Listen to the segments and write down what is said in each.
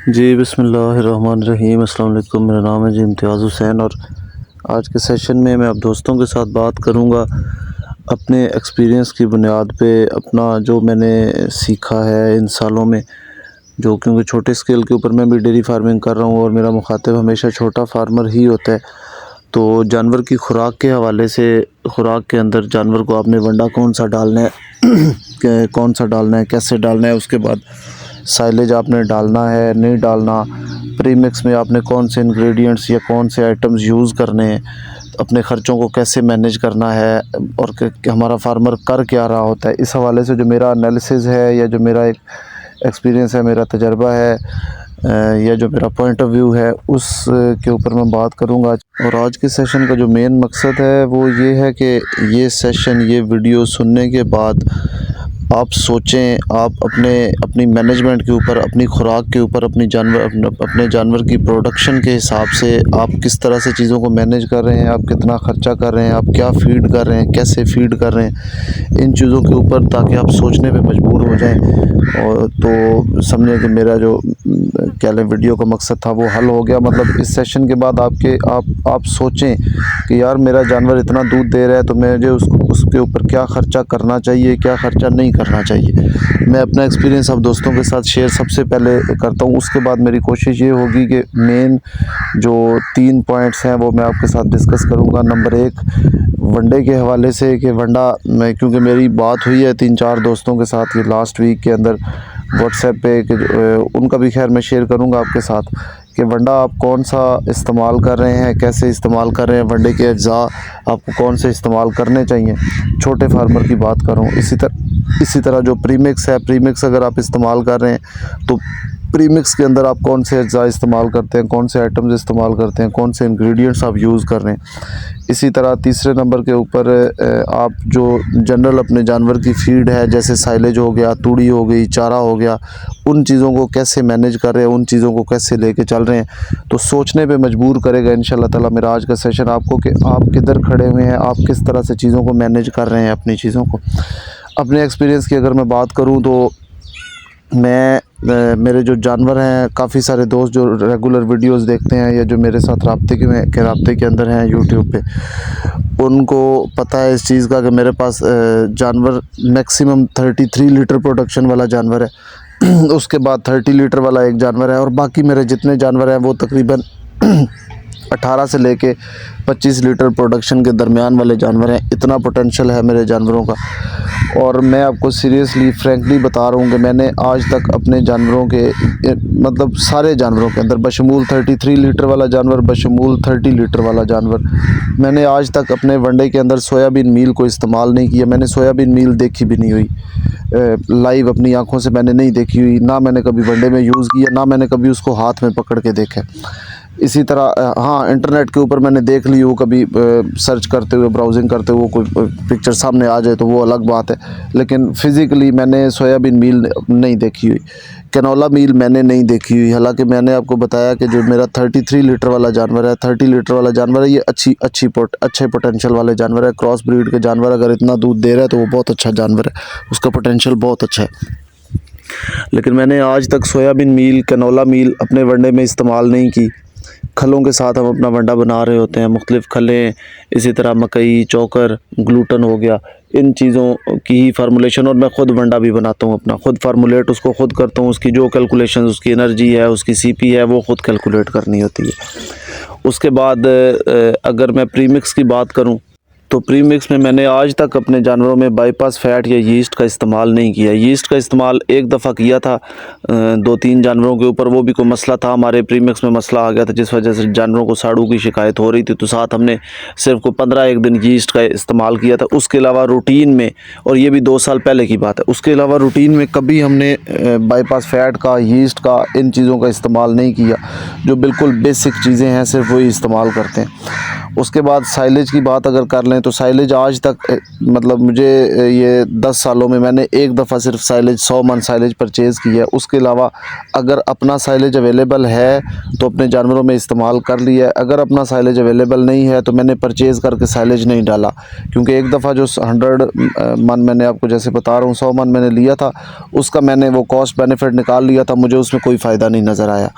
जी बिस्मिल्लाहिर्रहमानिर्रहीम। अस्सलाम वालेकुम। मेरा नाम है जी इम्तियाज़ हुसैन और आज के सेशन में मैं अब दोस्तों के साथ बात करूंगा अपने एक्सपीरियंस की बुनियाद पे, अपना जो मैंने सीखा है इन सालों में, जो क्योंकि छोटे स्केल के ऊपर मैं भी डेयरी फार्मिंग कर रहा हूं और मेरा मुखातिब हमेशा छोटा फार्मर ही होता है। तो जानवर की खुराक के हवाले से, खुराक के अंदर जानवर को आपने वंडा कौन सा डालना है कौन सा डालना है, कैसे डालना है, उसके बाद साइलेज आपने डालना है नहीं डालना, प्रीमिक्स में आपने कौन से इंग्रेडिएंट्स या कौन से आइटम्स यूज़ करने हैं, अपने ख़र्चों को कैसे मैनेज करना है और कि हमारा फार्मर कर क्या रहा होता है। इस हवाले से जो मेरा एनालिसिस है या जो मेरा एक एक्सपीरियंस है, मेरा तजर्बा है या जो मेरा पॉइंट ऑफ व्यू है, उस के ऊपर मैं बात करूंगा। और आज के सेशन का जो मेन मकसद है वो ये है कि ये सेशन, ये वीडियो सुनने के बाद आप सोचें, आप अपनी मैनेजमेंट के ऊपर, अपनी खुराक के ऊपर, अपने जानवर की प्रोडक्शन के हिसाब से आप किस तरह से चीज़ों को मैनेज कर रहे हैं, आप कितना ख़र्चा कर रहे हैं, आप क्या फ़ीड कर रहे हैं, कैसे फ़ीड कर रहे हैं, इन चीज़ों के ऊपर, ताकि आप सोचने पे मजबूर हो जाएं। और तो समझें कि मेरा जो क्या लें वीडियो का मकसद था वो हल हो गया। मतलब इस सेशन के बाद आप सोचें कि यार मेरा जानवर इतना दूध दे रहा है तो मुझे उसके ऊपर क्या ख़र्चा करना चाहिए, क्या ख़र्चा नहीं करना चाहिए। मैं अपना एक्सपीरियंस अब दोस्तों के साथ शेयर सबसे पहले करता हूँ। उसके बाद मेरी कोशिश ये होगी कि मेन जो 3 पॉइंट्स हैं वो मैं आपके साथ डिस्कस करूँगा। नंबर 1 वनडे के हवाले से कि वंडा, मैं क्योंकि मेरी बात हुई है 3-4 दोस्तों के साथ ये लास्ट वीक के अंदर व्हाट्सएप पे, कि उनका भी खैर मैं शेयर करूँगा आपके साथ कि वंडा आप कौन सा इस्तेमाल कर रहे हैं, कैसे इस्तेमाल कर रहे हैं, वनडे के अज्जा आपको कौन से इस्तेमाल करने चाहिए। छोटे फार्मर की बात करूँ, इसी तरह जो प्रीमिक्स है, प्रीमिक्स अगर आप इस्तेमाल कर रहे हैं तो प्रीमिक्स के अंदर आप कौन से अज्जा इस्तेमाल करते हैं, कौन से आइटम्स इस्तेमाल करते हैं, कौन से इंग्रेडिएंट्स आप यूज़ कर रहे हैं। इसी तरह तीसरे नंबर के ऊपर आप जो जनरल अपने जानवर की फ़ीड है, जैसे साइलेज हो गया, तूड़ी हो गई, चारा हो गया, उन चीज़ों को कैसे मैनेज कर रहे हैं, उन चीज़ों को कैसे लेके चल रहे हैं। तो सोचने पे मजबूर करेगा इंशाल्लाह ताला मेरा आज का सेशन आपको कि आप किधर खड़े हुए हैं, आप किस तरह से चीज़ों को मैनेज कर रहे हैं, अपनी चीज़ों को। अपने एक्सपीरियंस की अगर मैं बात करूँ तो मेरे जो जानवर हैं, काफ़ी सारे दोस्त जो रेगुलर वीडियोस देखते हैं या जो मेरे साथ राब्ते के अंदर हैं यूट्यूब पे, उनको पता है इस चीज़ का कि मेरे पास जानवर मैक्सिमम 33 लीटर प्रोडक्शन वाला जानवर है उसके बाद 30 लीटर वाला एक जानवर है और बाकी मेरे जितने जानवर हैं वो तकरीबन 18 से लेके 25 लीटर प्रोडक्शन के दरमियान वाले जानवर हैं। इतना पोटेंशियल है मेरे जानवरों का। और मैं आपको सीरियसली फ्रैंकली बता रहा हूँ कि मैंने आज तक अपने जानवरों के, मतलब सारे जानवरों के अंदर, बशमूल 33 लीटर वाला जानवर, बशमूल 30 लीटर वाला जानवर, मैंने आज तक अपने वनडे के अंदर सोयाबीन मील को इस्तेमाल नहीं किया। मैंने सोयाबीन मील देखी भी नहीं हुई, लाइव अपनी आँखों से मैंने नहीं देखी हुई, ना मैंने कभी वनडे में यूज़ किया, ना मैंने कभी उसको हाथ में पकड़ के देखा। इसी तरह हाँ, इंटरनेट के ऊपर मैंने देख ली हो, कभी सर्च करते हुए, ब्राउजिंग करते हुए कोई पिक्चर सामने आ जाए तो वो अलग बात है, लेकिन फ़िज़िकली मैंने सोयाबीन मील नहीं देखी हुई, कैनोला मील मैंने नहीं देखी हुई। हालांकि मैंने आपको बताया कि जो मेरा 33 लीटर वाला जानवर है, 30 लीटर वाला जानवर है, ये अच्छे पोटेंशियल वाले जानवर है। क्रॉस ब्रीड के जानवर अगर इतना दूध दे रहा है तो वो बहुत अच्छा जानवर है, उसका पोटेंशियल बहुत अच्छा है। लेकिन मैंने आज तक सोयाबीन मील, कैनोला मील अपने वनडे में इस्तेमाल नहीं की। खलों के साथ हम अपना वंडा बना रहे होते हैं, मुख्तलिफ़ खलें, इसी तरह मकई, चोकर, ग्लूटन हो गया, इन चीज़ों की ही फार्मूलेशन। और मैं ख़ुद वंडा भी बनाता हूँ, अपना ख़ुद फार्मूलेट उसको ख़ुद करता हूँ। उसकी जो कैलकुलेशन, उसकी एनर्जी है, उसकी सीपी है, वो ख़ुद कैलकुलेट करनी होती है। उसके बाद अगर मैं प्रीमिक्स की बात करूँ तो प्रीमिक्स में मैंने आज तक अपने जानवरों में बाईपास फैट या यीस्ट का इस्तेमाल नहीं किया। यीस्ट का इस्तेमाल एक दफ़ा किया था 2-3 जानवरों के ऊपर, वो भी कोई मसला था, हमारे प्रीमिक्स में मसला आ गया था जिस वजह से जानवरों को साड़ू की शिकायत हो रही थी, तो साथ हमने सिर्फ को 15 दिन यीस्ट का इस्तेमाल किया था। उसके अलावा रूटीन में, और ये भी 2 साल पहले की बात है, उसके अलावा रूटीन में कभी हमने बाईपास फैट का, यीस्ट का, इन चीज़ों का इस्तेमाल नहीं किया। जो बिल्कुल बेसिक चीज़ें हैं सिर्फ वही इस्तेमाल करते हैं। उसके बाद साइलेज की बात अगर कर लें तो साइलेज आज तक मतलब मुझे ये 10 सालों में मैंने एक दफ़ा सिर्फ साइलेज 100 मन साइलेज परचेज़ की है। उसके अलावा अगर अपना साइलेज अवेलेबल है तो अपने जानवरों में इस्तेमाल कर लिया है, अगर अपना साइलेज अवेलेबल नहीं है तो मैंने परचेज़ करके साइलेज नहीं डाला, क्योंकि एक दफ़ा जो 100 मन मैंने आपको जैसे बता रहा हूँ 100 मन मैंने लिया था, उसका मैंने वो कॉस्ट बेनिफिट निकाल लिया था, मुझे उसमें कोई फ़ायदा नहीं नज़र आया।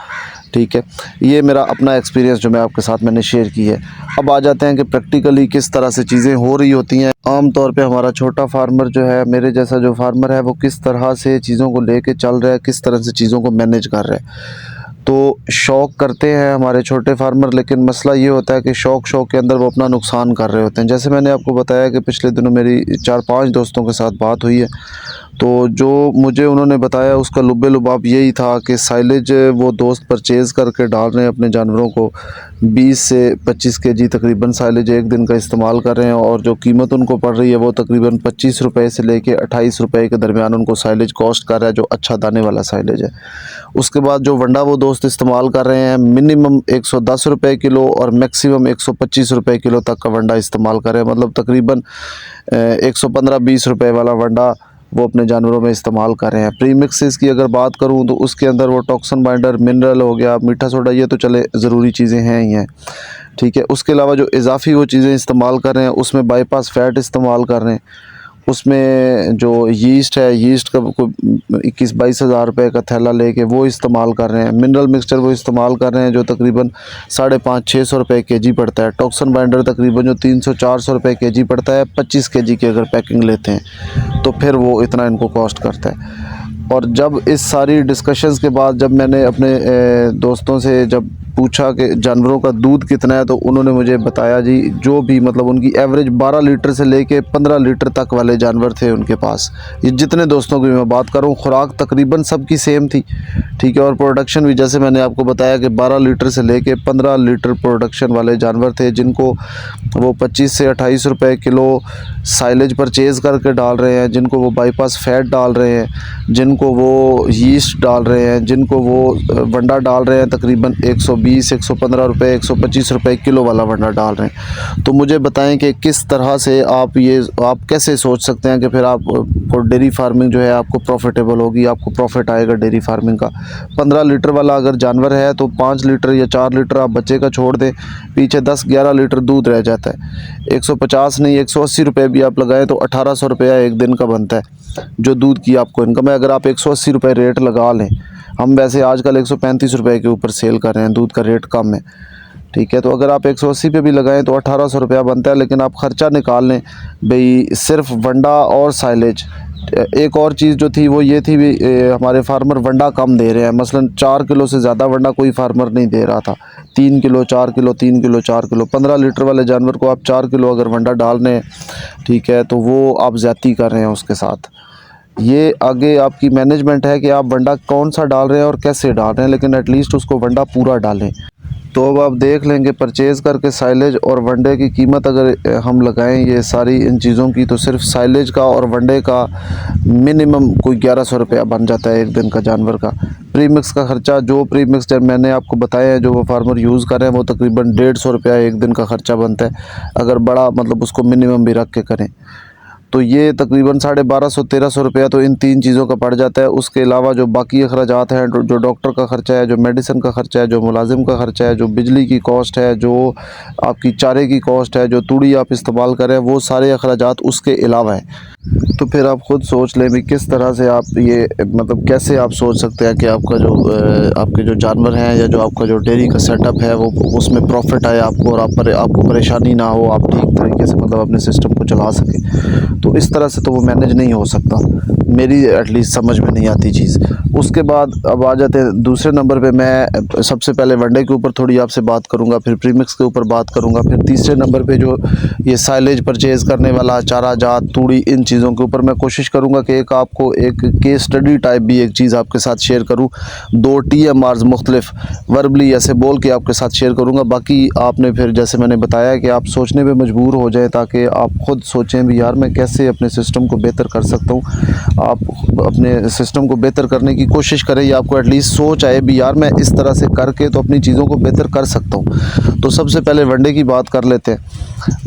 ठीक है, ये मेरा अपना एक्सपीरियंस जो मैं आपके साथ मैंने शेयर की है। अब आ जाते हैं कि प्रैक्टिकली किस तरह से चीज़ें हो रही होती हैं। आम तौर पे हमारा छोटा फार्मर जो है, मेरे जैसा जो फार्मर है, वो किस तरह से चीज़ों को लेके चल रहा है, किस तरह से चीज़ों को मैनेज कर रहा है। तो शौक़ करते हैं हमारे छोटे फार्मर, लेकिन मसला ये होता है कि शौक़ के अंदर वो अपना नुकसान कर रहे होते हैं। जैसे मैंने आपको बताया कि पिछले दिनों मेरी 4-5 दोस्तों के साथ बात हुई है, तो जो मुझे उन्होंने बताया उसका लुब्बे-लुबाब यही था कि साइलेज वो दोस्त परचेज़ करके डाल रहे हैं अपने जानवरों को, 20 से 25 केजी तकरीबन साइलेज एक दिन का इस्तेमाल कर रहे हैं, और जो कीमत उनको पड़ रही है वो तकरीबन 25 रुपए से लेके 28 रुपए के दरमियान उनको साइलेज कॉस्ट कर रहा है, जो अच्छा दाने वाला साइलेज है। उसके बाद जो वंडा वो दोस्त इस्तेमाल कर रहे हैं, मिनिमम 110 रुपए किलो और मैक्सिमम 125 रुपए किलो तक का वंडा इस्तेमाल कर रहे हैं, मतलब तकरीबन 115-20 रुपए वाला वंडा वो अपने जानवरों में इस्तेमाल कर रहे हैं। प्रीमिक्सेस की अगर बात करूं तो उसके अंदर वो टॉक्सन बाइंडर, मिनरल हो गया, मीठा सोडा, ये तो चले ज़रूरी चीज़ें हैं ही हैं। ठीक है, उसके अलावा जो इजाफ़ी वो चीज़ें इस्तेमाल कर रहे हैं, उसमें बाईपास फ़ैट इस्तेमाल कर रहे हैं, उसमें जो यीस्ट है, यीस्ट का कोई 21-22 हज़ार रुपये का थैला लेके वो इस्तेमाल कर रहे हैं। मिनरल मिक्सचर वो इस्तेमाल कर रहे हैं जो तकरीबन 550-600 रुपये केजी पड़ता है। टॉक्सन बाइंडर तकरीबन जो 300-400 रुपये केजी पड़ता है, 25 केजी की अगर पैकिंग लेते हैं तो फिर वो इतना इनको कॉस्ट करता है। और जब इस सारी डिस्कशंस के बाद जब मैंने अपने दोस्तों से जब पूछा कि जानवरों का दूध कितना है, तो उन्होंने मुझे बताया जी, जो भी मतलब उनकी एवरेज 12 लीटर से लेके 15 लीटर तक वाले जानवर थे उनके पास। ये जितने दोस्तों की मैं बात करूं, खुराक तकरीबन सबकी सेम थी। ठीक है, और प्रोडक्शन भी जैसे मैंने आपको बताया कि 12 लीटर से लेके 15 लीटर प्रोडक्शन वाले जानवर थे, जिनको वो 25 से 28 रुपये किलो साइलेज परचेज़ करके डाल रहे हैं, जिनको वो बाईपास फैट डाल रहे हैं, जिनको वो यीस्ट डाल रहे हैं, जिनको वो वंडा डाल रहे हैं तकरीबन 120, 115 रुपये, 125 रुपये किलो वाला वंडा डाल रहे हैं। तो मुझे बताएं कि किस तरह से आप कैसे सोच सकते हैं कि फिर आप को डेयरी फार्मिंग जो है आपको प्रॉफिटेबल होगी, आपको प्रॉफिट आएगा डेयरी फार्मिंग का। 15 लीटर वाला अगर जानवर है तो 5 लीटर या 4 लीटर आप बच्चे का छोड़ दें, पीछे 10-11 लीटर दूध रह जाता है। 150 नहीं 180 रुपये भी आप लगाएं तो 1800 रुपया एक दिन का बनता है जो दूध की आपको इनकम है। अगर आप 180 रुपये रेट लगा लें, हम वैसे आजकल 135 रुपये के ऊपर सेल कर रहे हैं, दूध का रेट कम है। ठीक है, तो अगर आप 180 पे भी लगाएं तो 1800 रुपया बनता है, लेकिन आप ख़र्चा निकाल लें भाई सिर्फ वंडा और साइलेज। एक और चीज़ जो थी वो ये थी भी हमारे फार्मर वंडा कम दे रहे हैं, मसलन 4 किलो से ज़्यादा वंडा कोई फार्मर नहीं दे रहा था। 3 kilo 4 kilo 3 kilo 4 kilo 15 litre वाले जानवर को आप 4 किलो अगर वंडा डाल रहे हैं, ठीक है, तो वो आप ज़्यादती कर रहे हैं उसके साथ। ये आगे आपकी मैनेजमेंट है कि आप वंडा कौन सा डाल रहे हैं और कैसे डाल रहे हैं, लेकिन एटलीस्ट उसको वंडा पूरा डालें। तो अब आप देख लेंगे परचेज़ करके साइलेज और वनडे की कीमत अगर हम लगाएं ये सारी इन चीज़ों की, तो सिर्फ साइलेज का और वनडे का मिनिमम कोई 1100 रुपया बन जाता है एक दिन का जानवर का। प्रीमिक्स का ख़र्चा, जो प्रीमिक्स जब मैंने आपको बताया है जो वो फार्मर यूज़ कर रहे हैं, वो तकरीबन 150 रुपया एक दिन का ख़र्चा बनता है, अगर बड़ा मतलब उसको मिनिमम भी रख के करें तो ये तकरीबन 1250-1300 रुपया तो इन 3 चीज़ों का पड़ जाता है। उसके अलावा जो बाकी अखराजात हैं, जो डॉक्टर का ख़र्चा है, जो मेडिसिन का ख़र्चा है, जो मुलाजिम का ख़र्चा है, जो बिजली की कॉस्ट है, जो आपकी चारे की कॉस्ट है, जो तूड़ी आप इस्तेमाल कर रहे हैं, वो सारे अखराजात उसके अलावा हैं। तो फिर आप ख़ुद सोच लें भी किस तरह से आप ये मतलब कैसे आप सोच सकते हैं कि आपका जो आपके जो जानवर हैं या जो आपका जो डेयरी का सेटअप है वो उसमें प्रॉफिट आए आपको, और आपको परेशानी ना हो, आप ठीक तरीके से मतलब अपने सिस्टम को चला सकें। तो इस तरह से तो वो मैनेज नहीं हो सकता, मेरी एटलीस्ट समझ में नहीं आती चीज़। उसके बाद अब आ जाते हैं दूसरे नंबर पे। मैं सबसे पहले वनडे के ऊपर थोड़ी आपसे बात करूंगा, फिर प्रीमिक्स के ऊपर बात करूंगा, फिर तीसरे नंबर पे जो ये साइलेज परचेज़ करने वाला, चारा जात, तूड़ी, इन चीज़ों के ऊपर मैं कोशिश करूंगा कि एक आपको एक केस स्टडी टाइप भी एक चीज़ आपके साथ शेयर करूँ। 2 TMRs मुख्तलिफ वर्बली ऐसे बोल के आपके साथ शेयर करूँगा। बाकी आपने फिर जैसे मैंने बताया कि आप सोचने पर मजबूर हो जाए, ताकि आप ख़ुद सोचें भी यार मैं कैसे कैसे अपने सिस्टम को बेहतर कर सकता हूँ। आप अपने सिस्टम को बेहतर करने की कोशिश करें या आपको एटलीस्ट सोच आए भी यार मैं इस तरह से करके तो अपनी चीज़ों को बेहतर कर सकता हूँ। तो सबसे पहले वनडे की बात कर लेते हैं।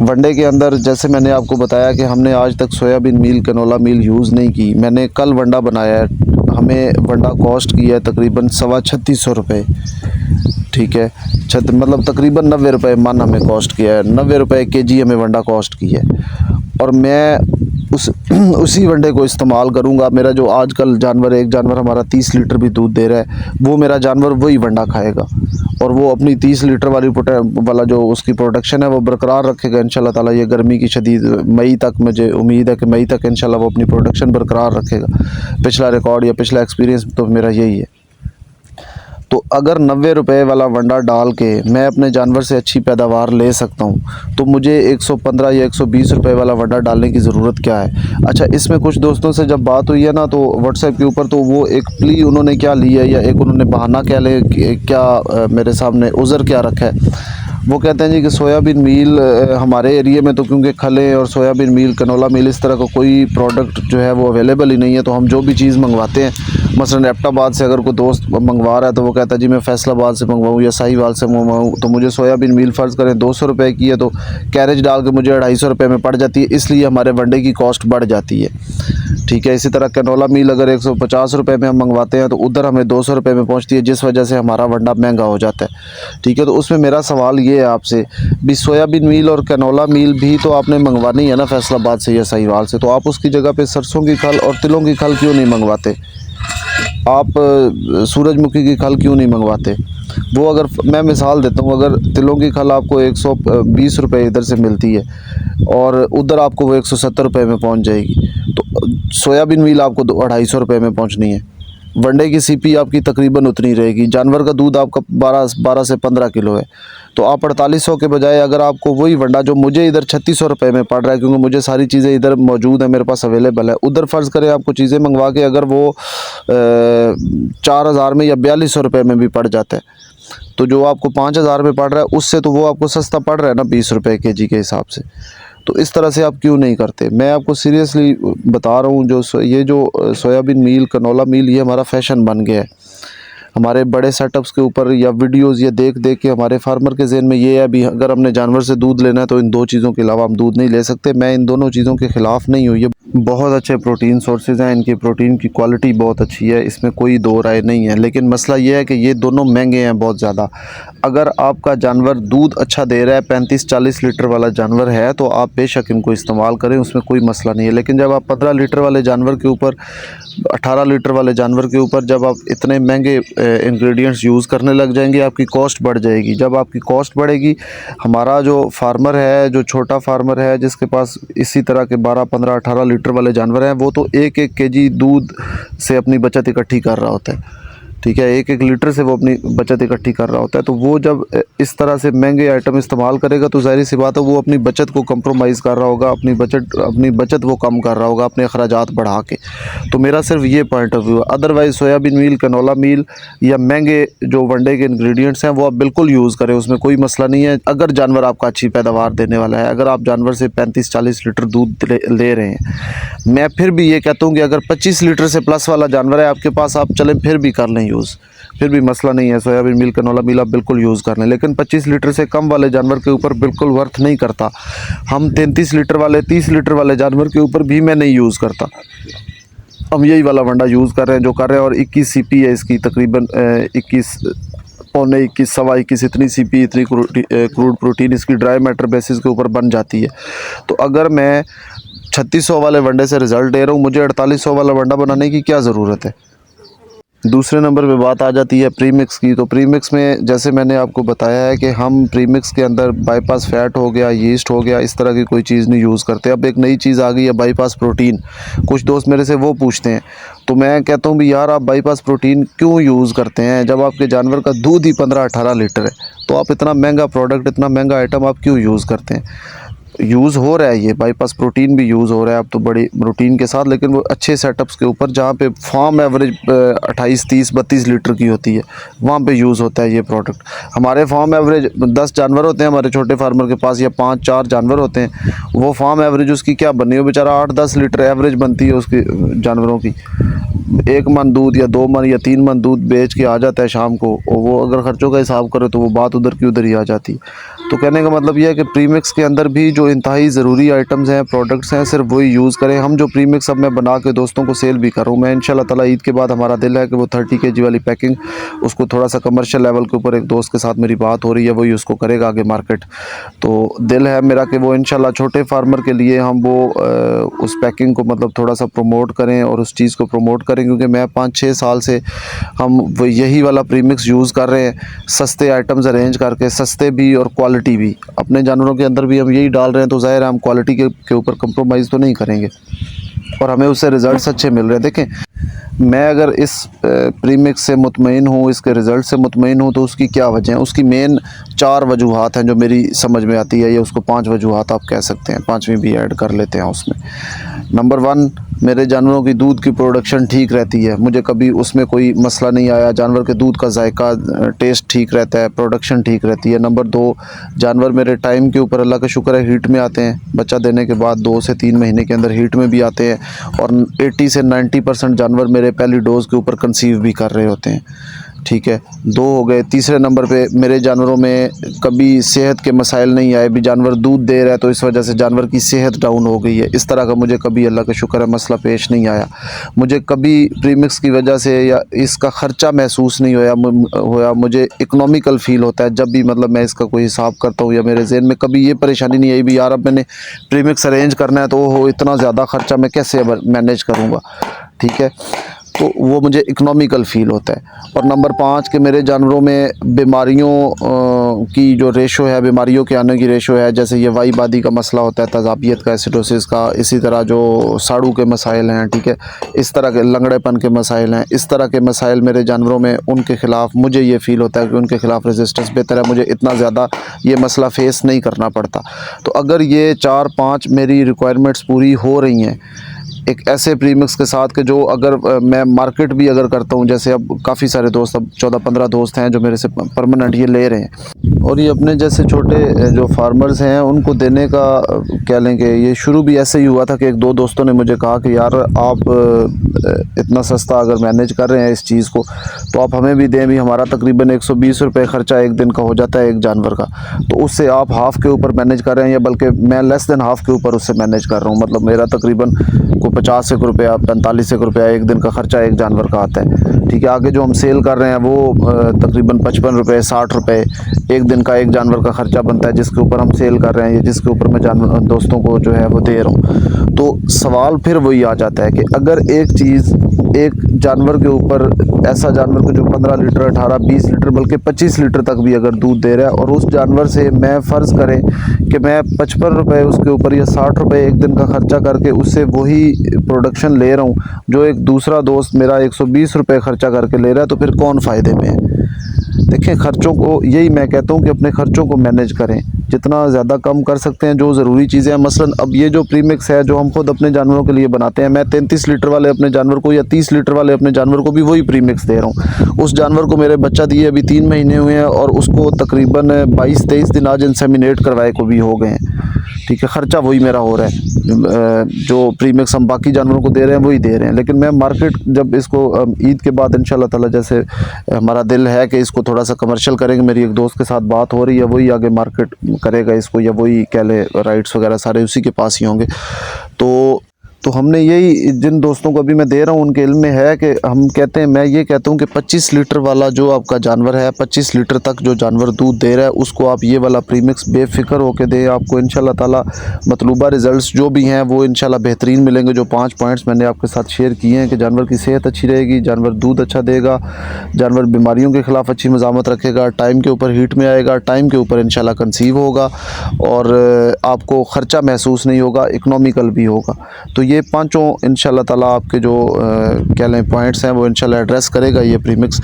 वनडे के अंदर जैसे मैंने आपको बताया कि हमने आज तक सोयाबीन मील, कैनोला मील यूज़ नहीं की। मैंने कल वंडा बनाया है, हमें वंडा कॉस्ट किया है तकरीबन 3650 रुपये, ठीक है। मतलब तकरीबन 90 रुपये मन हमें कॉस्ट किया है, 90 रुपये केजी हमें वंडा कॉस्ट किया है। और मैं उसी वंडे को इस्तेमाल करूँगा। मेरा जो आजकल जानवर, एक जानवर हमारा 30 लीटर भी दूध दे रहा है, वो मेरा जानवर वही वंडा खाएगा और वो अपनी 30 लीटर वाला जो उसकी प्रोडक्शन है वो बरकरार रखेगा इंशाल्लाह ताला। ये गर्मी की शदीद मई तक, मुझे उम्मीद है कि मई तक इंशाल्लाह वो अपनी प्रोडक्शन बरकरार रखेगा। पिछला रिकॉर्ड या पिछला एक्सपीरियंस तो मेरा यही है। तो अगर 90 रुपये वाला वंडा डाल के मैं अपने जानवर से अच्छी पैदावार ले सकता हूँ, तो मुझे 115 या 120 रुपये वाला वंडा डालने की ज़रूरत क्या है। अच्छा, इसमें कुछ दोस्तों से जब बात हुई है ना, तो व्हाट्सएप के ऊपर, तो वो एक प्ली उन्होंने क्या ली है या एक उन्होंने बहाना क्या मेरे सामने उज़र क्या रखा है। वो कहते हैं जी कि सोयाबीन मील हमारे एरिया में तो क्योंकि खले और सोयाबीन मील, कैनोला मील, इस तरह का कोई प्रोडक्ट जो है वो अवेलेबल ही नहीं है। तो हम जो भी चीज़ मंगवाते हैं, मसलन एबटाबाद से अगर कोई दोस्त मंगवा रहा है तो वो कहता है जी मैं फैसलाबाद से मंगवाऊँ या साहिवाल से मंगवाऊँ, तो मुझे सोयाबीन मील फ़र्ज़ करें 200 रुपये की है तो कैरेज डाल के मुझे 250 रुपये में पड़ जाती है, इसलिए हमारे वनडे की कॉस्ट बढ़ जाती है, ठीक है। इसी तरह कैनोला मील अगर 150 रुपये में हम मंगवाते हैं तो उधर हमें 200 रुपये में पहुँचती है, जिस वजह से हमारा वंडा महंगा हो जाता है, ठीक है। तो उसमें मेरा सवाल ये है आपसे भी, सोयाबीन मील और कैनोला मील भी तो आपने मंगवानी है ना फैसलाबाद से या साहिवाल से, तो आप उसकी जगह पे सरसों की खल और तिलों की खल क्यों नहीं मंगवाते? आप सूरजमुखी की खल क्यों नहीं मंगवाते? वो अगर मैं मिसाल देता हूँ, अगर तिलों की खल आपको 120 रुपये इधर से मिलती है और उधर आपको वो 170 रुपये में पहुँच जाएगी, तो सोयाबीन मील आपको 250 रुपये में पहुँचनी है। वनडे की सीपी आपकी तकरीबन उतनी रहेगी। जानवर का दूध आपका 12 से 15 किलो है, तो आप 4800 के बजाय अगर आपको वही वंडा जो मुझे इधर 3600 रुपये में पड़ रहा है, क्योंकि मुझे सारी चीज़ें इधर मौजूद है, मेरे पास अवेलेबल है, उधर फ़र्ज़ करें आपको चीज़ें मंगवा के अगर वो 4000 में या 4200 रुपये में भी पड़ जाता है, तो जो आपको 5000 में पड़ रहा है उससे तो वो आपको सस्ता पड़ रहा है ना 20 रुपये केजी के हिसाब से। तो इस तरह से आप क्यों नहीं करते? मैं आपको सीरियसली बता रहा हूँ, ये जो सोयाबीन मील, कैनोला मील, ये हमारा फैशन बन गया है। हमारे बड़े सेटअप्स के ऊपर या वीडियोस ये देख देख के हमारे फार्मर के ज़हन में ये है भी, अगर हमने जानवर से दूध लेना है तो इन दो चीज़ों के अलावा हम दूध नहीं ले सकते। मैं इन दोनों चीज़ों के ख़िलाफ़ नहीं हूँ। ये बहुत अच्छे प्रोटीन सोर्सेज हैं, इनकी प्रोटीन की क्वालिटी बहुत अच्छी है, इसमें कोई दो राय नहीं है। लेकिन मसला ये है कि ये दोनों महंगे हैं बहुत ज़्यादा। अगर आपका जानवर दूध अच्छा दे रहा है, 35-40 लीटर वाला जानवर है, तो आप बेशक इनको इस्तेमाल करें, उसमें कोई मसला नहीं है। लेकिन जब आप 15 लीटर वाले जानवर के ऊपर, 18 लीटर वाले जानवर के ऊपर जब आप इतने महंगे इंग्रेडिएंट्स यूज़ करने लग जाएंगे, आपकी कॉस्ट बढ़ जाएगी। जब आपकी कॉस्ट बढ़ेगी, हमारा जो फार्मर है, जो छोटा फार्मर है, जिसके पास इसी तरह के 12, 15, 18 लीटर वाले जानवर हैं, वो तो 1-1 केजी दूध से अपनी बचत इकट्ठी कर रहा होता है, ठीक है। 1-1 लीटर से वो अपनी बचत इकट्ठी कर रहा होता है। तो वो जब इस तरह से महंगे आइटम इस्तेमाल करेगा तो ज़ाहिर सी बात है वो अपनी बचत को कंप्रोमाइज़ कर रहा होगा, अपनी बचत वो कम कर रहा होगा अपने अखराजात बढ़ा के। तो मेरा सिर्फ ये पॉइंट ऑफ व्यू है। अदरवाइज़ सोयाबीन मील, कैनोला मील या महंगे जो वनडे के इंग्रेडिएंट्स हैं वो आप बिल्कुल यूज़ करें, उसमें कोई मसला नहीं है। अगर जानवर आपका अच्छी पैदावार देने वाला है, अगर आप जानवर से 35-40 लीटर दूध ले रहे हैं, मैं फिर भी ये कहता हूँ कि अगर 25 लीटर से प्लस वाला जानवर है आपके पास, आप चलें फिर भी कर लें यूज़, फिर भी मसला नहीं है। सोयाबीन मील, कैनोला मील आप बिल्कुल यूज़ कर लें। लेकिन 25 लीटर से कम वाले जानवर के ऊपर बिल्कुल वर्थ नहीं करता। हम 33 लीटर वाले, 30 लीटर वाले जानवर के ऊपर भी मैं नहीं यूज़ करता। हम यही वाला वंडा यूज़ कर रहे हैं जो कर रहे हैं। और 21 सीपी है इसकी, तकरीबन 21, पौने 21, सवा 21, इतनी सीपी, इतनी क्रूड प्रोटीन इसकी ड्राई मैटर बेसिस के ऊपर बन जाती है। तो अगर मैं 3600 वाले वनडे से रिज़ल्ट दे रहा हूँ, मुझे 4800 वाला वंडा बनाने की क्या ज़रूरत है? दूसरे नंबर पे बात आ जाती है प्रीमिक्स की। तो प्रीमिक्स में जैसे मैंने आपको बताया है कि हम प्रीमिक्स के अंदर बाईपास फैट हो गया, यीस्ट हो गया, इस तरह की कोई चीज़ नहीं यूज़ करते। अब एक नई चीज़ आ गई है बाईपास प्रोटीन। कुछ दोस्त मेरे से वो पूछते हैं, तो मैं कहता हूँ भी यार आप बाईपास प्रोटीन क्यों यूज़ करते हैं जब आपके जानवर का दूध ही 15-18 लीटर है? तो आप इतना महंगा प्रोडक्ट, इतना महंगा आइटम आप क्यों यूज़ करते हैं? यूज़ हो रहा है, ये बाईपास प्रोटीन भी यूज़ हो रहा है अब तो बड़ी रूटीन के साथ, लेकिन वो अच्छे सेटअप्स के ऊपर जहाँ पे फार्म एवरेज 28, 30, 32 लीटर की होती है वहाँ पे यूज़ होता है ये प्रोडक्ट। हमारे फार्म एवरेज 10 जानवर होते हैं हमारे छोटे फार्मर के पास, या 5-4 जानवर होते हैं, वो फार्म एवरेज उसकी क्या बनी हो, बेचारा 8-10 लीटर एवरेज बनती है उसकी जानवरों की। 1 मन दूध या 2 मन या 3 मन दूध बेच के आ जाता है शाम को, और वो अगर ख़र्चों का हिसाब करे तो वो बात उधर की उधर ही आ जाती है। तो कहने का मतलब ये है कि प्रीमिक्स के अंदर भी जो इंतहाई ज़रूरी आइटम्स हैं, प्रोडक्ट्स हैं, सिर्फ वही यूज़ करें। हम जो प्रीमिक्स अब मैं बना के दोस्तों को सेल भी कर रहा हूँ, मैं इंशाल्लाह ताला ईद के बाद हमारा दिल है कि वो 30 kg वाली पैकिंग उसको थोड़ा सा कमर्शियल लेवल के ऊपर, एक दोस्त के साथ मेरी बात हो रही है, वही उसको करेगा आगे मार्केट। तो दिल है मेरा कि वो इंशाल्लाह छोटे फार्मर के लिए हम वो उस पैकिंग को मतलब थोड़ा सा प्रमोट करें और उस चीज़ को प्रमोट करें, क्योंकि मैं 5-6 साल से हम वो यही वाला प्रीमिक्स यूज़ कर रहे हैं, सस्ते आइटम्स अरेंज करके, सस्ते भी और क्वालिटी भी। अपने जानवरों के अंदर भी हम यही डाल रहे हैं, तो ज़ाहिर है हम क्वालिटी के ऊपर कंप्रोमाइज़ तो नहीं करेंगे, और हमें उससे रिज़ल्ट्स अच्छे मिल रहे हैं। देखें, मैं अगर इस प्रीमिक्स से मुतमईन हूँ, इसके रिज़ल्ट से मुतमईन हूँ, तो उसकी क्या वजह है? उसकी मेन 4 वजूहात हैं जो मेरी समझ में आती है, या उसको 5 वजूहात आप कह सकते हैं, 5वीं भी ऐड कर लेते हैं उसमें। नंबर 1, मेरे जानवरों की दूध की प्रोडक्शन ठीक रहती है, मुझे कभी उसमें कोई मसला नहीं आया। जानवर के दूध का जायका टेस्ट ठीक रहता है, प्रोडक्शन ठीक रहती है। नंबर 2, जानवर मेरे टाइम के ऊपर अल्लाह का शुक्र है हीट में आते हैं, बच्चा देने के बाद 2 से 3 महीने के अंदर हीट में भी आते हैं, और 80 से 90% जानवर मेरे पहली डोज़ के ऊपर कंसीव भी कर रहे होते हैं। ठीक है, 2 हो गए। तीसरे नंबर पे मेरे जानवरों में कभी सेहत के मसाइल नहीं आए, भी जानवर दूध दे रहा है तो इस वजह से जानवर की सेहत डाउन हो गई है, इस तरह का मुझे कभी अल्लाह का शुक्र है मसला पेश नहीं आया। मुझे कभी प्रीमिक्स की वजह से या इसका ख़र्चा महसूस नहीं होया मुझे इकोनॉमिकल फ़ील होता है जब भी मतलब मैं इसका कोई हिसाब करता हूँ, या मेरे ज़हन में कभी ये परेशानी नहीं आई भी यार अब मैंने प्रीमिक्स अरेंज करना है तो वो इतना ज़्यादा ख़र्चा मैं कैसे मैनेज करूँगा। ठीक है, तो वो मुझे इकोनॉमिकल फ़ील होता है। और नंबर 5 कि मेरे जानवरों में बीमारियों की जो रेशो है, बीमारियों के आने की रेशो है, जैसे ये वाईबादी का मसला होता है, तज़ाबियत का, एसिडोसिस का, इसी तरह जो साड़ू के मसाइल हैं, ठीक है, इस तरह के लंगड़ेपन के मसाइल हैं, इस तरह के मसाइल मेरे जानवरों में, उनके ख़िलाफ़ मुझे ये फ़ील होता है कि उनके ख़िलाफ़ रेजिस्टेंस बेहतर है, मुझे इतना ज़्यादा ये मसला फ़ेस नहीं करना पड़ता। तो अगर ये 4-5 मेरी रिक्वायरमेंट्स पूरी हो रही हैं एक ऐसे प्रीमिक्स के साथ कि जो अगर मैं मार्केट भी अगर करता हूँ, जैसे अब काफ़ी सारे दोस्त, अब 14-15 दोस्त हैं जो मेरे से परमानेंट ये ले रहे हैं, और ये अपने जैसे छोटे जो फार्मर्स हैं उनको देने का कह लेंगे, ये शुरू भी ऐसे ही हुआ था कि 1-2 दोस्तों ने मुझे कहा कि यार आप इतना सस्ता अगर मैनेज कर रहे हैं इस चीज़ को तो आप हमें भी दें, भी हमारा तकरीबन 120 रुपये ख़र्चा एक दिन का हो जाता है एक जानवर का, तो उससे आप हाफ़ के ऊपर मैनेज कर रहे हैं, या बल्कि मैं लेस देन हाफ़ के ऊपर उससे मैनेज कर रहा हूँ। मतलब मेरा तकरीबन को 50 एक रुपया, 45 एक रुपया एक दिन का ख़र्चा एक जानवर का आता है। ठीक है, आगे जो हम सेल कर रहे हैं वो तकरीबन 55 रुपये, 60 रुपये एक दिन का एक जानवर का ख़र्चा बनता है, जिसके ऊपर हम सेल कर रहे हैं, या जिसके ऊपर मैं जानवर दोस्तों को जो है वो दे रहा हूँ। तो सवाल फिर वही आ जाता है कि अगर एक चीज़ एक जानवर के ऊपर, ऐसा जानवर को जो 15 लीटर, 18, 20 लीटर बल्कि 25 लीटर तक भी अगर दूध दे रहा है, और उस जानवर से मैं फ़र्ज़ करें कि मैं 55 रुपये उसके ऊपर या 60 रुपये एक दिन का ख़र्चा करके उससे वही प्रोडक्शन ले रहा हूँ जो एक दूसरा दोस्त मेरा 120 रुपये ख़र्चा करके ले रहा है, तो फिर कौन फ़ायदे में है? देखें, ख़र्चों को, यही मैं कहता हूँ कि अपने ख़र्चों को मैनेज करें, जितना ज़्यादा कम कर सकते हैं जो ज़रूरी चीज़ें हैं। मसलन अब ये जो प्रीमिक्स है जो हम खुद अपने जानवरों के लिए बनाते हैं, मैं 33 लीटर वाले अपने जानवर को या 30 लीटर वाले अपने जानवर को भी वही प्रीमिक्स दे रहा हूँ। उस जानवर को मेरे बच्चा दिए अभी 3 महीने हुए हैं, और उसको तकरीबन 22-23 दिन आज इंसेमिनेट करवाए को भी हो गए हैं। ठीक है, ख़र्चा वही मेरा हो रहा है, जो प्रीमिक्स हम बाकी जानवरों को दे रहे हैं वही दे रहे हैं। लेकिन मैं मार्केट जब इसको ईद के बाद इंशाल्लाह ताला, जैसे हमारा दिल है कि इसको थोड़ा सा कमर्शियल करेंगे, मेरी एक दोस्त के साथ बात हो रही है, वही आगे मार्केट करेगा इसको, या वही कह ले राइट्स वगैरह सारे उसी के पास ही होंगे। तो हमने यही, जिन दोस्तों को अभी मैं दे रहा हूँ उनके इल्म में है कि हम कहते हैं, मैं ये कहता हूँ कि 25 लीटर वाला जो आपका जानवर है, 25 लीटर तक जो जानवर दूध दे रहा है, उसको आप ये वाला प्रीमिक्स बेफ़िक्र होकर दें। आपको इंशाल्लाह ताला मतलूबा रिज़ल्ट्स जो भी हैं वो इंशाल्लाह बेहतरीन मिलेंगे। जो 5 पॉइंट्स मैंने आपके साथ शेयर किए हैं कि जानवर की सेहत अच्छी रहेगी, जानवर दूध अच्छा देगा, जानवर बीमारियों के ख़िलाफ़ अच्छी मज़ामत रखेगा, टाइम के ऊपर हीट में आएगा, टाइम के ऊपर इंशाल्लाह कंसीव होगा, और आपको ख़र्चा महसूस नहीं होगा, इकनॉमिकल भी होगा। तो ये पांचों इंशाल्लाह ताला आपके जो कह लें पॉइंट्स हैं वो इंशाल्लाह एड्रेस करेगा ये प्रीमिक्स।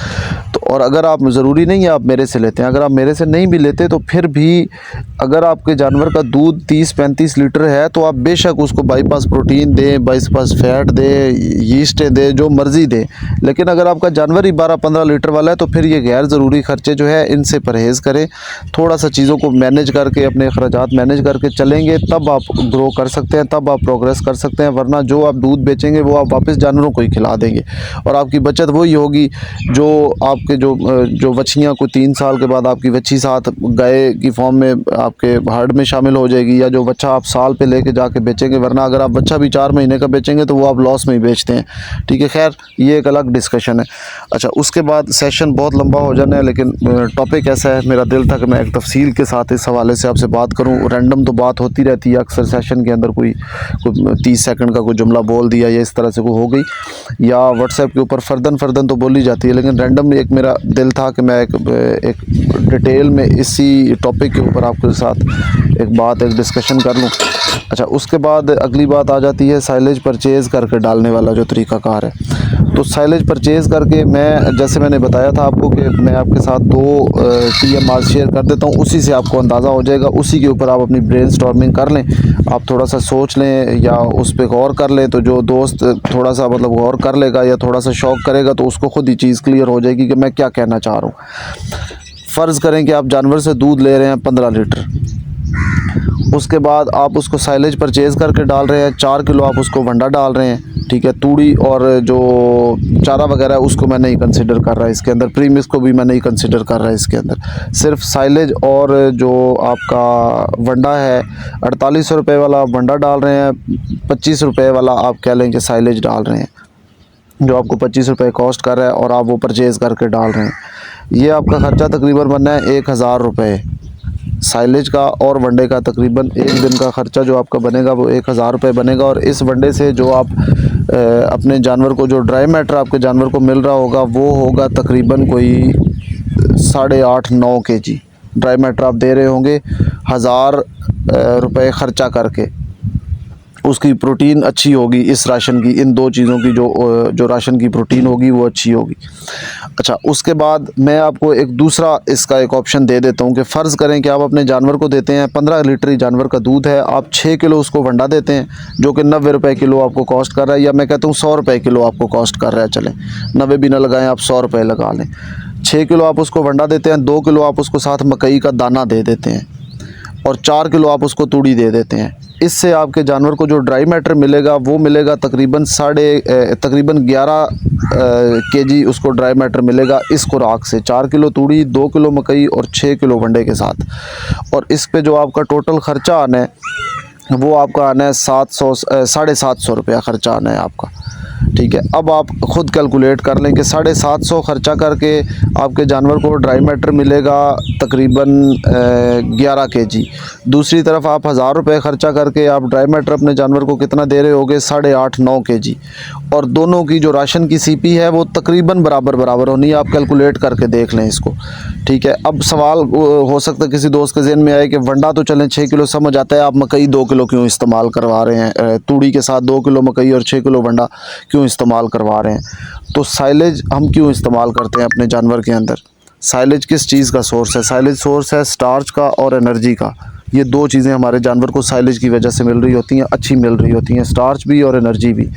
तो और अगर आप ज़रूरी नहीं है आप मेरे से लेते हैं, अगर आप मेरे से नहीं भी लेते तो फिर भी अगर आपके जानवर का दूध 30-35 लीटर है तो आप बेशक उसको बाईपास प्रोटीन दें, बाईपास फैट दें, यीस्टें दें, जो मर्ज़ी दें। लेकिन अगर आपका जानवर ही 12-15 लीटर वाला है तो फिर ये गैर ज़रूरी ख़र्चे जो है इनसे परहेज़ करें। थोड़ा सा चीज़ों को मैनेज करके, अपने अखराजात मैनेज करके चलेंगे तब आप ग्रो कर सकते हैं, तब आप प्रोग्रेस कर सकते हैं। वरना जो आप दूध बेचेंगे वो आप वापस जानवरों को ही खिला देंगे और आपकी बचत वही होगी जो आपके जो बच्चियाँ को 3 साल के बाद आपकी बच्ची साथ गाय की फॉर्म में आपके हर्ड में शामिल हो जाएगी, या जो बच्चा आप साल पे लेके जाके बेचेंगे। वरना अगर आप बच्चा भी 4 महीने का बेचेंगे तो वो आप लॉस में ही बेचते हैं। ठीक है, खैर ये एक अलग डिस्कशन है। अच्छा, उसके बाद सेशन बहुत लंबा हो जाना है, लेकिन टॉपिक ऐसा है मेरा दिल था कि मैं एक तफसील के साथ इस हवाले से आपसे बात करूँ। रैंडम तो बात होती रहती है अक्सर सेशन के अंदर, कोई 30 सेकंड का कोई जुमला बोल दिया या इस तरह से कोई हो गई, या व्हाट्सएप के ऊपर फर्दन तो बोली जाती है। लेकिन रैंडम एक मेरा दिल था कि मैं एक डिटेल में इसी टॉपिक के ऊपर आपके साथ एक डिस्कशन कर लूँ। अच्छा, उसके बाद अगली बात आ जाती है साइलेज परचेज़ करके डालने वाला जो तरीक़ाकार है। तो साइलेज परचेज़ करके मैं, जैसे मैंने बताया था आपको कि मैं आपके साथ 2 TMR शेयर कर देता हूँ, उसी से आपको अंदाज़ा हो जाएगा। उसी के ऊपर आप अपनी ब्रेनस्टॉर्मिंग कर लें, आप थोड़ा सा सोच लें या उस पर गौर कर लें। तो जो दोस्त थोड़ा सा मतलब गौर कर लेगा या थोड़ा सा शौक करेगा तो उसको ख़ुद ही चीज़ क्लियर हो जाएगी कि मैं क्या कहना चाह रहा हूँ। फ़र्ज़ करें कि आप जानवर से दूध ले रहे हैं 15 लीटर, उसके बाद आप उसको साइलेज परचेज़ करके डाल रहे हैं, 4 किलो आप उसको वंडा डाल रहे हैं। ठीक है, तूड़ी और जो चारा वगैरह है उसको मैं नहीं कंसिडर कर रहा इसके अंदर, प्रीमिक्स को भी मैं नहीं कंसिडर कर रहा इसके अंदर। सिर्फ साइलेज और जो आपका वंडा है, 4800 रुपये वाला आप वंडा डाल रहे हैं, 25 रुपये वाला आप कह लें कि साइलेज डाल रहे हैं, जो आपको 25 रुपये कॉस्ट कर रहा है और आप वो परचेज़ करके डाल रहे हैं। ये आपका ख़र्चा तकरीबन बनना है 1000 रुपये साइलेज का, और वनडे का तकरीबन एक दिन का ख़र्चा जो आपका बनेगा वो 1000 रुपये बनेगा। और इस वनडे से जो आप अपने जानवर को, जो ड्राई मैटर आपके जानवर को मिल रहा होगा वो होगा तकरीबन कोई 8.5-9 kg ड्राई मैटर आप दे रहे होंगे 1000 रुपये ख़र्चा करके। उसकी प्रोटीन अच्छी होगी इस राशन की, इन 2 चीज़ों की जो राशन की प्रोटीन होगी वो अच्छी होगी। अच्छा, उसके बाद मैं आपको एक दूसरा इसका एक ऑप्शन दे देता हूँ कि फ़र्ज़ करें कि आप अपने जानवर को देते हैं 15 लीटर ही जानवर का दूध है, आप 6 किलो उसको वंडा देते हैं जो कि 90 रुपये किलो आपको कॉस्ट कर रहा है, या मैं कहता हूँ 100 रुपये किलो आपको कॉस्ट कर रहा है। चलें 90 भी ना लगाएं, आप 100 रुपये लगा लें। 6 किलो आप उसको वंडा देते हैं, 2 किलो आप उसको साथ मकई का दाना दे देते हैं और 4 किलो आप उसको तूड़ी दे देते हैं। इससे आपके जानवर को जो ड्राई मैटर मिलेगा वो मिलेगा तकरीबन 11 kg उसको ड्राई मैटर मिलेगा इस खुराक से, 4 किलो तूड़ी, 2 किलो मकई और 6 किलो वंडे के साथ। और इस पे जो आपका टोटल ख़र्चा आना है वो आपका आना है 750 रुपया ख़र्चा आना है आपका। ठीक है, अब आप ख़ुद कैलकुलेट कर लें कि 750 ख़र्चा करके आपके जानवर को ड्राई मैटर मिलेगा तकरीबन 11 kg। दूसरी तरफ आप 1000 रुपये ख़र्चा करके आप ड्राई मैटर अपने जानवर को कितना दे रहे होगे, 8.5-9 kg। और दोनों की जो राशन की CP है वो तकरीबन बराबर होनी है, आप कैलकुलेट करके देख लें इसको। ठीक है, अब सवाल हो सकता है किसी दोस्त के ज़हन में आए कि वंडा तो चलें 6 किलो समझ आता है, आप मकई 2 किलो क्यों इस्तेमाल करवा रहे हैं, तूड़ी के साथ 2 किलो मकई और 6 किलो वंडा क्यों इस्तेमाल करवा रहे हैं। तो साइलेज हम क्यों इस्तेमाल करते हैं अपने जानवर के अंदर? साइलेज किस चीज़ का सोर्स है? साइलेज सोर्स है स्टार्च का और एनर्जी का। ये 2 चीज़ें हमारे जानवर को साइलेज की वजह से मिल रही होती हैं, अच्छी मिल रही होती हैं, स्टार्च भी और एनर्जी भी।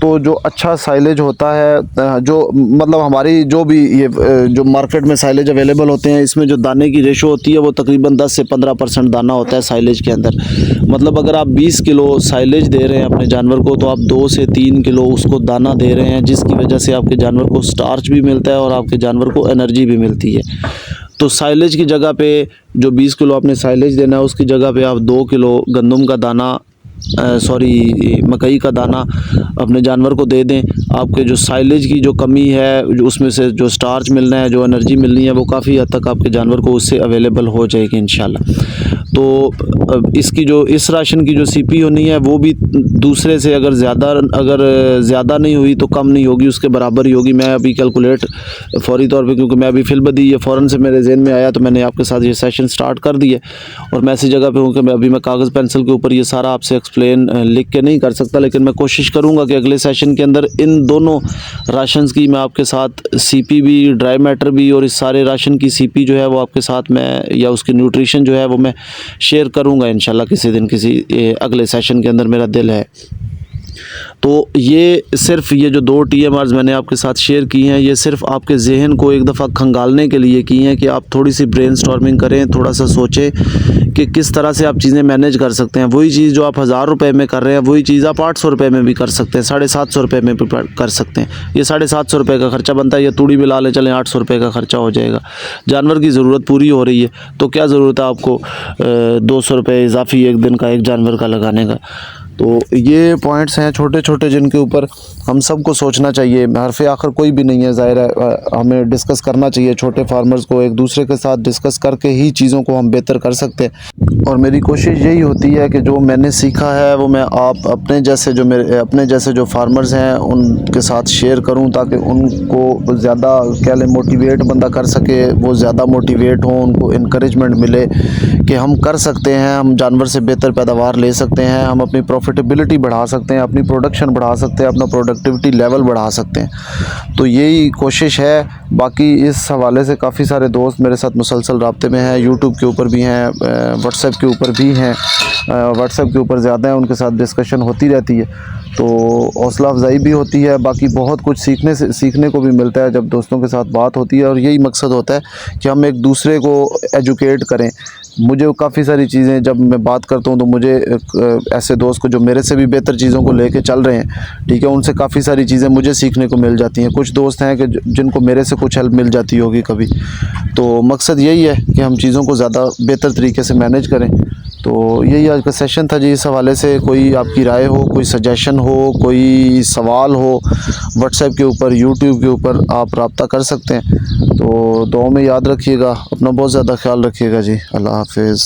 तो जो अच्छा साइलेज होता है, जो मतलब हमारी जो भी ये जो मार्केट में साइलेज अवेलेबल होते हैं, इसमें जो दाने की रेशो होती है वो तकरीबन 10 से 15% दाना होता है साइलेज के अंदर। मतलब अगर आप 20 किलो साइलेज दे रहे हैं अपने जानवर को तो आप 2 से 3 किलो उसको दाना दे रहे हैं, जिसकी वजह से आपके जानवर को स्टार्च भी मिलता है और आपके जानवर को एनर्जी भी मिलती है। तो साइलेज की जगह पे जो 20 किलो आपने साइलेज देना है उसकी जगह पे आप 2 किलो गंदम का दाना मकई का दाना अपने जानवर को दे दें। आपके जो साइलेज की जो कमी है, जो उसमें से जो स्टार्च मिलना है, जो एनर्जी मिलनी है, वो काफ़ी हद तक आपके जानवर को उससे अवेलेबल हो जाएगी इंशाल्लाह। तो इसकी जो इस राशन की जो CP होनी है वो भी दूसरे से अगर ज़्यादा नहीं हुई तो कम नहीं होगी, उसके बराबर ही होगी। मैं अभी कैलकुलेट फौरी तौर पे, क्योंकि मैं अभी फिलबदी ये फ़ौरन से मेरे जहन में आया तो मैंने आपके साथ ये सेशन स्टार्ट कर दिया और मैं ऐसी जगह पे हूँ कि मैं कागज़ पेंसिल के ऊपर ये सारा आपसे एक्सप्लेन लिख के नहीं कर सकता, लेकिन मैं कोशिश करूँगा कि अगले सेशन के अंदर इन दोनों राशंस की मैं आपके साथ सीपी भी, ड्राई मैटर भी और इस सारे राशन की सीपी जो है वो आपके साथ मैं, या उसकी न्यूट्रिशन जो है वो मैं शेयर करूँगा इंशाल्लाह किसी दिन, किसी अगले सेशन के अंदर मेरा दिल है। तो ये सिर्फ ये जो 2 TMRs मैंने आपके साथ शेयर की हैं, ये सिर्फ आपके जहन को एक दफ़ा खंगालने के लिए की हैं कि आप थोड़ी सी ब्रेनस्टॉर्मिंग करें, थोड़ा सा सोचें कि किस तरह से आप चीज़ें मैनेज कर सकते हैं। वही चीज़ जो आप 1000 रुपये में कर रहे हैं, वही चीज़ आप 800 रुपये में भी कर सकते हैं, 750 रुपये में भी कर सकते हैं। ये 750 रुपये का खर्चा बनता है, ये तूड़ी भी ला ले चलें 800 रुपये का खर्चा हो जाएगा। जानवर की ज़रूरत पूरी हो रही है तो क्या ज़रूरत है आपको 200 रुपये इजाफी एक दिन का एक जानवर का लगाने का। तो ये पॉइंट्स हैं छोटे छोटे जिनके ऊपर हम सबको सोचना चाहिए। हरफ़ आखिर कोई भी नहीं है, ज़ाहिर है हमें डिस्कस करना चाहिए। छोटे फार्मर्स को एक दूसरे के साथ डिस्कस करके ही चीज़ों को हम बेहतर कर सकते हैं। और मेरी कोशिश यही होती है कि जो मैंने सीखा है वो मैं आप अपने जैसे जो फार्मर्स हैं उनके साथ शेयर करूं, ताकि उनको ज़्यादा क्या लें मोटिवेट बंदा कर सके, वो ज़्यादा मोटिवेट हों, उनको इनकरेजमेंट मिले कि हम कर सकते हैं, हम जानवर से बेहतर पैदावार ले सकते हैं, हम अपनी प्रॉफिटेबिलिटी बढ़ा सकते हैं, अपनी प्रोडक्शन बढ़ा सकते हैं, अपना प्रोडक्टिविटी लेवल बढ़ा सकते हैं। तो यही कोशिश है। बाकी इस हवाले से काफ़ी सारे दोस्त मेरे साथ मुसलसल राब्ते में हैं, यूट्यूब के ऊपर भी हैं, व्हाट्सएप के ऊपर भी हैं। व्हाट्सएप के ऊपर ज़्यादा है, उनके साथ डिस्कशन होती रहती है, तो हौसला अफजाई भी होती है। बाकी बहुत कुछ सीखने को भी मिलता है जब दोस्तों के साथ बात होती है। और यही मकसद होता है कि हम एक दूसरे को एजुकेट करें। मुझे काफ़ी सारी चीज़ें जब मैं बात करता हूँ तो मुझे ऐसे दोस्त को जो मेरे से भी बेहतर चीज़ों को लेके चल रहे हैं, ठीक है, उनसे काफ़ी सारी चीज़ें मुझे सीखने को मिल जाती हैं। कुछ दोस्त हैं कि जिनको मेरे से कुछ हेल्प मिल जाती होगी कभी। तो मकसद यही है कि हम चीज़ों को ज़्यादा बेहतर तरीके से मैनेज करें। तो यही आज का सेशन था जी। इस हवाले से कोई आपकी राय हो, कोई सजेशन हो, कोई सवाल हो, व्हाट्सएप के ऊपर, यूट्यूब के ऊपर आप रब्ता कर सकते हैं। तो दुआ में याद रखिएगा, अपना बहुत ज़्यादा ख्याल रखिएगा जी। अल्लाह हाफिज़।